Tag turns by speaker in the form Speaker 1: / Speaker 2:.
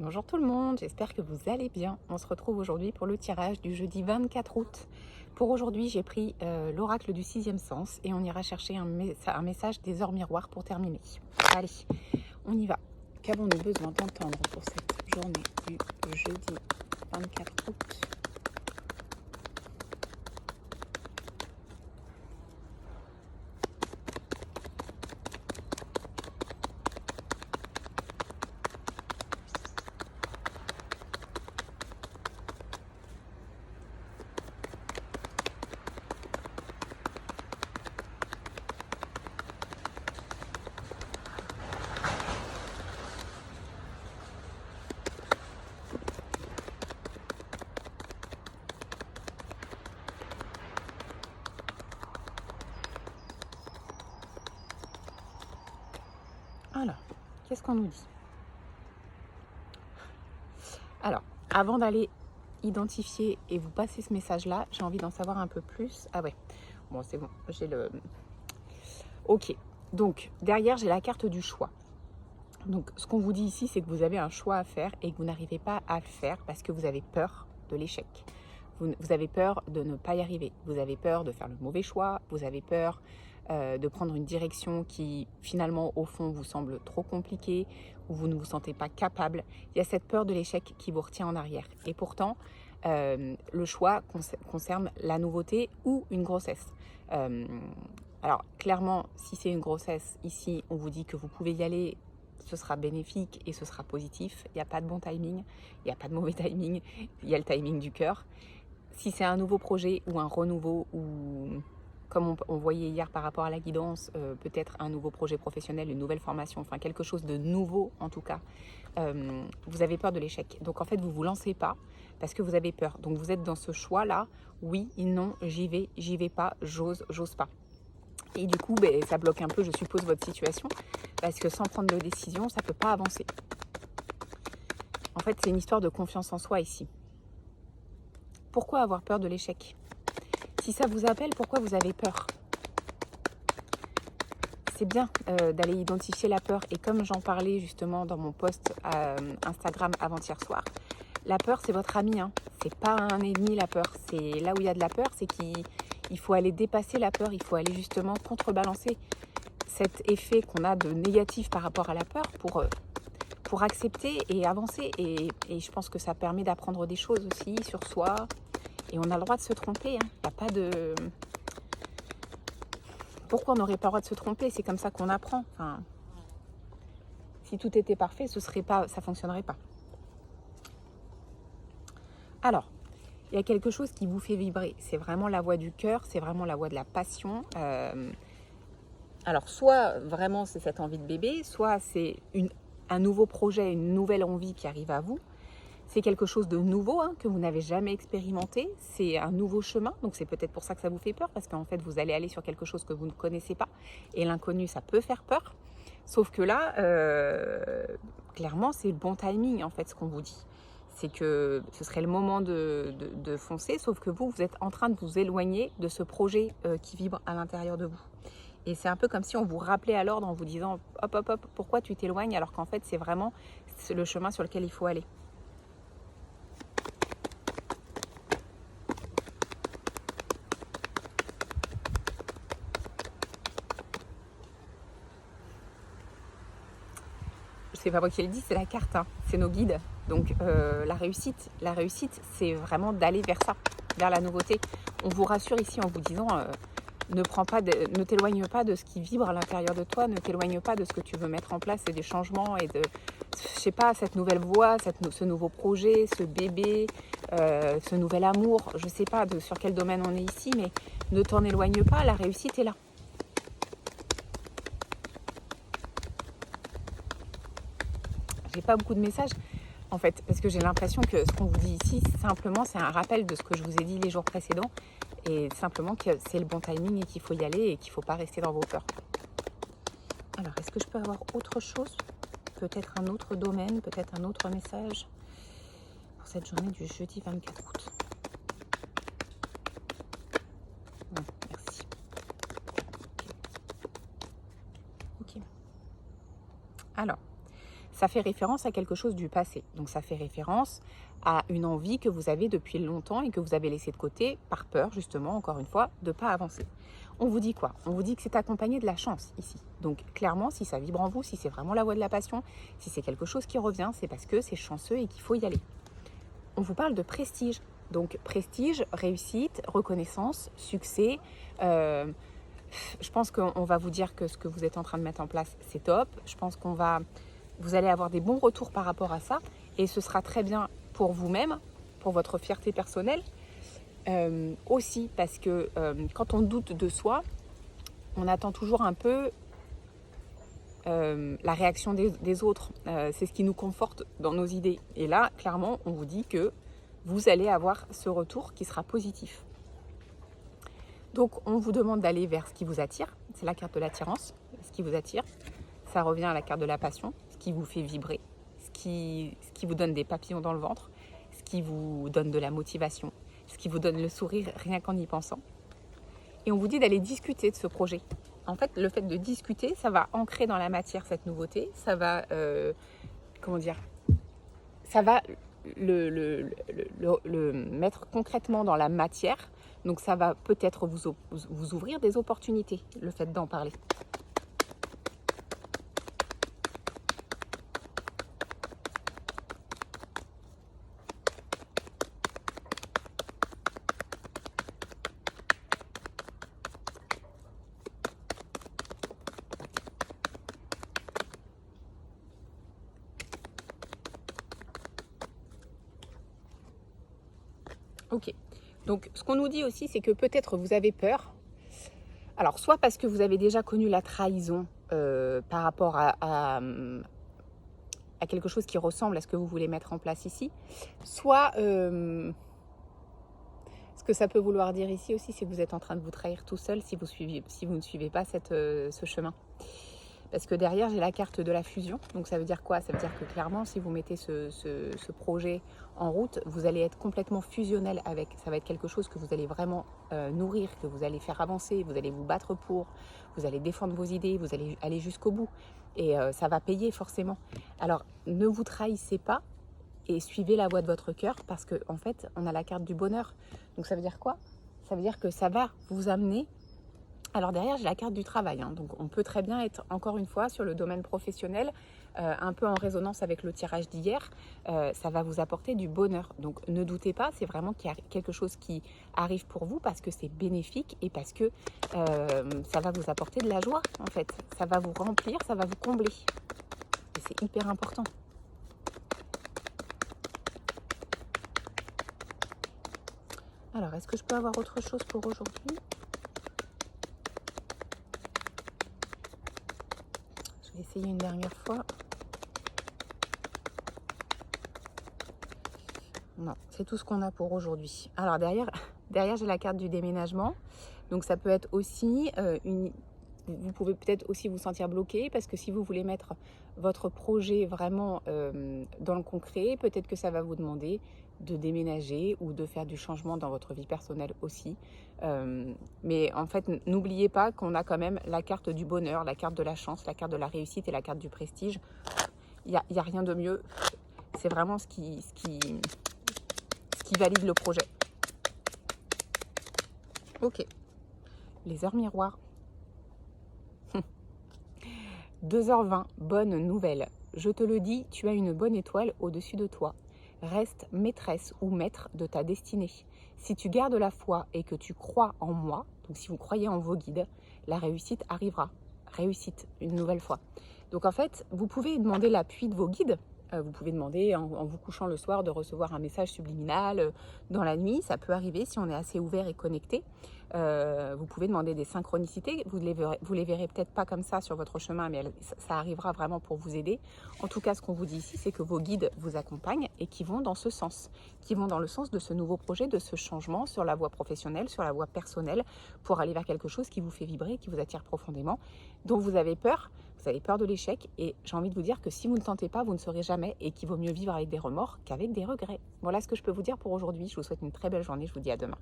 Speaker 1: Bonjour tout le monde, j'espère que vous allez bien. On se retrouve aujourd'hui pour le tirage du jeudi 24 août. Pour aujourd'hui, j'ai pris l'oracle du sixième sens et on ira chercher un message des ors miroirs pour terminer. Allez, on y va. Qu'avons-nous besoin d'entendre pour cette journée du jeudi 24 août? Alors, qu'est-ce qu'on nous dit? Alors, avant d'aller identifier et vous passer ce message-là, j'ai envie d'en savoir un peu plus. Ah ouais, bon c'est bon, j'ai le... Ok, donc derrière j'ai la carte du choix. Donc ce qu'on vous dit ici, c'est que vous avez un choix à faire et que vous n'arrivez pas à le faire parce que vous avez peur de l'échec. Vous avez peur de ne pas y arriver. Vous avez peur de faire le mauvais choix. Vous avez peur de prendre une direction qui finalement au fond vous semble trop compliquée ou vous ne vous sentez pas capable. Il y a cette peur de l'échec qui vous retient en arrière. Et pourtant, le choix concerne la nouveauté ou une grossesse. Euh, alors clairement, si c'est une grossesse, ici on vous dit que vous pouvez y aller, ce sera bénéfique et ce sera positif. Il n'y a pas de bon timing, il n'y a pas de mauvais timing, il y a le timing du cœur. Si c'est un nouveau projet ou un renouveau ou comme on voyait hier par rapport à la guidance, peut-être un nouveau projet professionnel, une nouvelle formation, enfin quelque chose de nouveau en tout cas, vous avez peur de l'échec. Donc en fait, vous ne vous lancez pas parce que vous avez peur. Donc vous êtes dans ce choix-là, oui, non, j'y vais pas, j'ose pas. Et du coup, ça bloque un peu, je suppose, votre situation parce que sans prendre de décision, ça ne peut pas avancer. En fait, c'est une histoire de confiance en soi ici. Pourquoi avoir peur de l'échec? Si ça vous appelle, pourquoi vous avez peur? C'est bien d'aller identifier la peur. Et comme j'en parlais justement dans mon post Instagram avant-hier soir, la peur, c'est votre ami. Hein. C'est pas un ennemi, la peur. C'est là où il y a de la peur, c'est qu'il faut aller dépasser la peur. Il faut aller justement contrebalancer cet effet qu'on a de négatif par rapport à la peur pour accepter et avancer. Et je pense que ça permet d'apprendre des choses aussi sur soi. Et on a le droit de se tromper. Hein. Il n'y a pas de... Pourquoi on n'aurait pas le droit de se tromper? C'est comme ça qu'on apprend. Enfin, si tout était parfait, ça ne fonctionnerait pas. Alors, il y a quelque chose qui vous fait vibrer. C'est vraiment la voix du cœur, c'est vraiment la voix de la passion. Alors, soit vraiment c'est cette envie de bébé, soit c'est un nouveau projet, une nouvelle envie qui arrive à vous. C'est quelque chose de nouveau hein, que vous n'avez jamais expérimenté. C'est un nouveau chemin. Donc, c'est peut-être pour ça que ça vous fait peur. Parce qu'en fait, vous allez aller sur quelque chose que vous ne connaissez pas. Et l'inconnu, ça peut faire peur. Sauf que là, clairement, c'est le bon timing, en fait, ce qu'on vous dit. C'est que ce serait le moment de foncer. Sauf que vous êtes en train de vous éloigner de ce projet qui vibre à l'intérieur de vous. Et c'est un peu comme si on vous rappelait à l'ordre en vous disant « Hop, hop, hop, pourquoi tu t'éloignes ?» alors qu'en fait, c'est vraiment le chemin sur lequel il faut aller. C'est pas moi qui le dis, c'est la carte, hein. C'est nos guides. Donc la réussite, c'est vraiment d'aller vers ça, vers la nouveauté. On vous rassure ici en vous disant ne t'éloigne pas de ce qui vibre à l'intérieur de toi, ne t'éloigne pas de ce que tu veux mettre en place et des changements et de, je sais pas, cette nouvelle voie, ce nouveau projet, ce bébé, ce nouvel amour. Je sais pas sur quel domaine on est ici, mais ne t'en éloigne pas, la réussite est là. J'ai pas beaucoup de messages en fait, parce que j'ai l'impression que ce qu'on vous dit ici, simplement, c'est un rappel de ce que je vous ai dit les jours précédents, et simplement que c'est le bon timing et qu'il faut y aller et qu'il ne faut pas rester dans vos peurs. Alors, est-ce que je peux avoir autre chose? Peut-être un autre domaine, peut-être un autre message pour cette journée du jeudi 24 août. Non, merci. Ok. Alors, ça fait référence à quelque chose du passé. Donc ça fait référence à une envie que vous avez depuis longtemps et que vous avez laissée de côté par peur, justement, encore une fois, de ne pas avancer. On vous dit quoi? On vous dit que c'est accompagné de la chance ici. Donc clairement, si ça vibre en vous, si c'est vraiment la voie de la passion, si c'est quelque chose qui revient, c'est parce que c'est chanceux et qu'il faut y aller. On vous parle de prestige. Donc prestige, réussite, reconnaissance, succès. Je pense qu'on va vous dire que ce que vous êtes en train de mettre en place, c'est top. Je pense vous allez avoir des bons retours par rapport à ça. Et ce sera très bien pour vous-même, pour votre fierté personnelle. Aussi parce que quand on doute de soi, on attend toujours un peu la réaction des autres. C'est ce qui nous conforte dans nos idées. Et là, clairement, on vous dit que vous allez avoir ce retour qui sera positif. Donc, on vous demande d'aller vers ce qui vous attire. C'est la carte de l'attirance, ce qui vous attire. Ça revient à la carte de la passion, ce qui vous fait vibrer, ce qui vous donne des papillons dans le ventre, ce qui vous donne de la motivation, ce qui vous donne le sourire rien qu'en y pensant. Et on vous dit d'aller discuter de ce projet. En fait, le fait de discuter, ça va ancrer dans la matière cette nouveauté. Ça va, ça va le mettre concrètement dans la matière. Donc ça va peut-être vous ouvrir des opportunités, le fait d'en parler. Ok, donc ce qu'on nous dit aussi, c'est que peut-être vous avez peur. Alors, soit parce que vous avez déjà connu la trahison par rapport à quelque chose qui ressemble à ce que vous voulez mettre en place ici, soit ce que ça peut vouloir dire ici aussi, c'est que vous êtes en train de vous trahir tout seul si vous ne suivez pas ce chemin. Parce que derrière, j'ai la carte de la fusion. Donc ça veut dire quoi? Ça veut dire que clairement, si vous mettez ce projet en route, vous allez être complètement fusionnel avec. Ça va être quelque chose que vous allez vraiment nourrir, que vous allez faire avancer, vous allez vous battre pour, vous allez défendre vos idées, vous allez aller jusqu'au bout. Et ça va payer forcément. Alors, ne vous trahissez pas et suivez la voie de votre cœur parce qu'en fait, on a la carte du bonheur. Donc ça veut dire quoi? Ça veut dire que ça va vous amener. Alors derrière, j'ai la carte du travail, hein. Donc on peut très bien être, encore une fois, sur le domaine professionnel, un peu en résonance avec le tirage d'hier. Ça va vous apporter du bonheur. Donc ne doutez pas, c'est vraiment qu'il y a quelque chose qui arrive pour vous parce que c'est bénéfique et parce que ça va vous apporter de la joie, en fait. Ça va vous remplir, ça va vous combler. Et c'est hyper important. Alors, est-ce que je peux avoir autre chose pour aujourd'hui ? Je vais essayer une dernière fois. Non, c'est tout ce qu'on a pour aujourd'hui. Alors derrière j'ai la carte du déménagement. Donc ça peut être aussi vous pouvez peut-être aussi vous sentir bloqué parce que si vous voulez mettre votre projet vraiment dans le concret, peut-être que ça va vous demander de déménager ou de faire du changement dans votre vie personnelle aussi. Mais en fait, n'oubliez pas qu'on a quand même la carte du bonheur, la carte de la chance, la carte de la réussite et la carte du prestige. Il y a rien de mieux. C'est vraiment ce qui valide le projet. Ok. Les heures miroirs. 2h20, bonne nouvelle. Je te le dis, tu as une bonne étoile au-dessus de toi. Reste maîtresse ou maître de ta destinée. Si tu gardes la foi et que tu crois en moi, donc si vous croyez en vos guides, la réussite arrivera. Réussite, une nouvelle fois. Donc en fait, vous pouvez demander l'appui de vos guides. Vous pouvez demander en vous couchant le soir de recevoir un message subliminal dans la nuit. Ça peut arriver si on est assez ouvert et connecté. Vous pouvez demander des synchronicités. Vous les verrez peut-être pas comme ça sur votre chemin, mais ça arrivera vraiment pour vous aider. En tout cas, ce qu'on vous dit ici, c'est que vos guides vous accompagnent et qui vont dans ce sens, qui vont dans le sens de ce nouveau projet, de ce changement sur la voie professionnelle, sur la voie personnelle, pour aller vers quelque chose qui vous fait vibrer, qui vous attire profondément, dont vous avez peur. Vous avez peur de l'échec et j'ai envie de vous dire que si vous ne tentez pas, vous ne saurez jamais et qu'il vaut mieux vivre avec des remords qu'avec des regrets. Voilà ce que je peux vous dire pour aujourd'hui. Je vous souhaite une très belle journée. Je vous dis à demain.